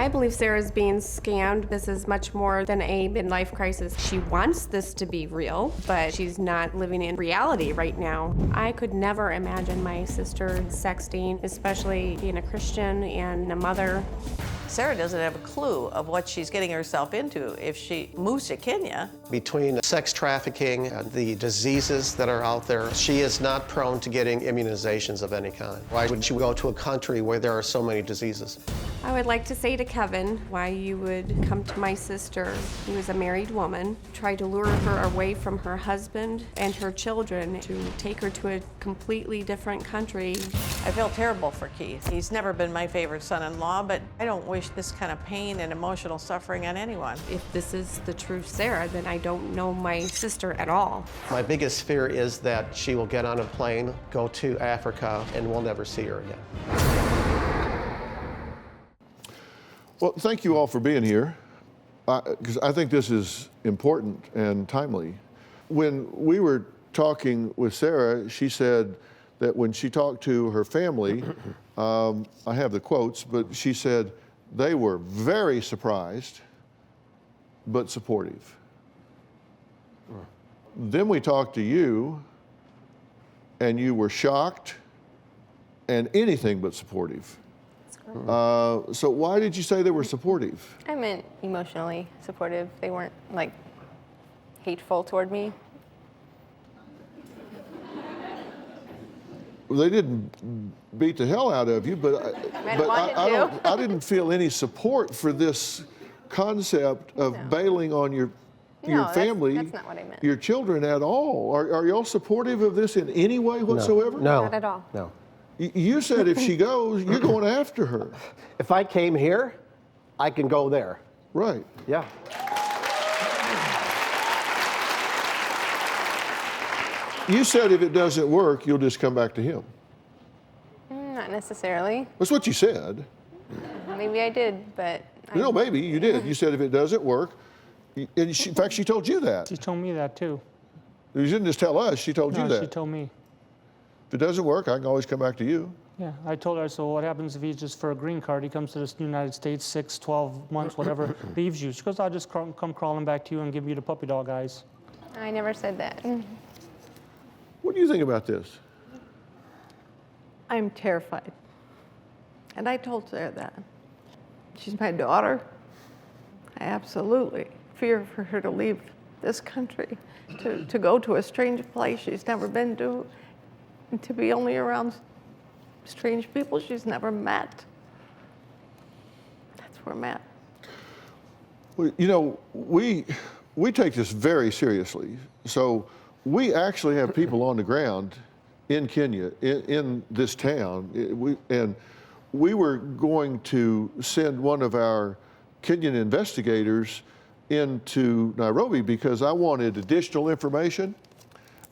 I believe Sarah's being scammed. This is much more than a midlife crisis. She wants this to be real, but she's not living in reality right now. I could never imagine my sister sexting, especially being a Christian and a mother. Sarah doesn't have a clue of what she's getting herself into if she moves to Kenya. Between sex trafficking and the diseases that are out there, she is not prone to getting immunizations of any kind. Why would she go to a country where there are so many diseases? I would like to say to Kevin why you would come to my sister, who is a married woman, try to lure her away from her husband and her children to take her to a completely different country. I feel terrible for Keith. He's never been my favorite son-in-law, but I don't wish this kind of pain and emotional suffering on anyone. If this is the true Sarah, then I don't know my sister at all. My biggest fear is that she will get on a plane, go to Africa, and we'll never see her again. Well, thank you all for being here, because I think this is important and timely. When we were talking with Sarah, she said that when she talked to her family, I have the quotes, but she said they were very surprised, but supportive. Then we talked to you, and you were shocked and anything but supportive. So why did you say they were supportive? I meant emotionally supportive. They weren't, like, hateful toward me. Well, they didn't beat the hell out of you, but I didn't feel any support for this concept of bailing on your family, that's not what I meant. your children at all. Are y'all supportive of this in any way whatsoever? No. Not at all. No. You said if she goes, you're going after her. If I came here, I can go there. Right. Yeah. You said if it doesn't work, you'll just come back to him. Not necessarily. That's what you said. Maybe I did, but... No, maybe you did. You said if it doesn't work, and in fact, she told you that. She told me that too. You didn't just tell us, she told you that. She told me. If it doesn't work, I can always come back to you. Yeah, I told her, so what happens if he's just for a green card? He comes to the United States, 6, 12 months, whatever, leaves you. She goes, I'll just come crawling back to you and give you the puppy dog eyes. I never said that. What do you think about this? I'm terrified. And I told Sarah that. She's my daughter. I absolutely fear for her to leave this country, to go to a strange place she's never been to, and to be only around strange people she's never met. That's where I'm at. Well, you know, we take this very seriously. So we actually have people on the ground in Kenya, in this town. And we were going to send one of our Kenyan investigators into Nairobi because I wanted additional information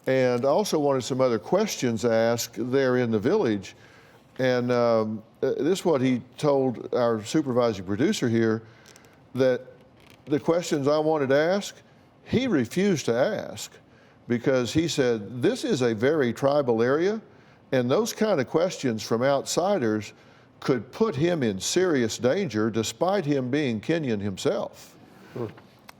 and I also wanted some other questions asked there in the village. And this is what he told our supervising producer here, that the questions I wanted to ask, he refused to ask because he said, this is a very tribal area and those kind of questions from outsiders could put him in serious danger despite him being Kenyan himself.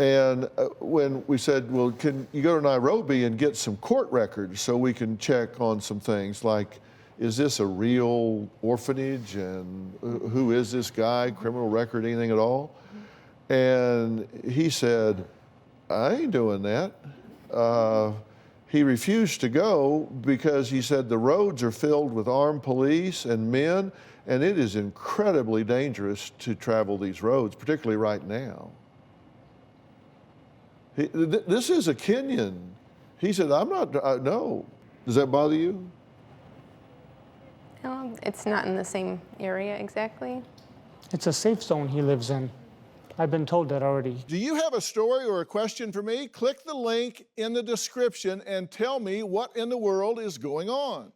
And when we said, well, can you go to Nairobi and get some court records so we can check on some things like, is this a real orphanage and who is this guy, criminal record, anything at all? And he said, I ain't doing that. He refused to go because he said the roads are filled with armed police and men, and it is incredibly dangerous to travel these roads, particularly right now. This is a Kenyan. He said, I'm not, no. Does that bother you? It's not in the same area exactly. It's a safe zone he lives in. I've been told that already. Do you have a story or a question for me? Click the link in the description and tell me what in the world is going on.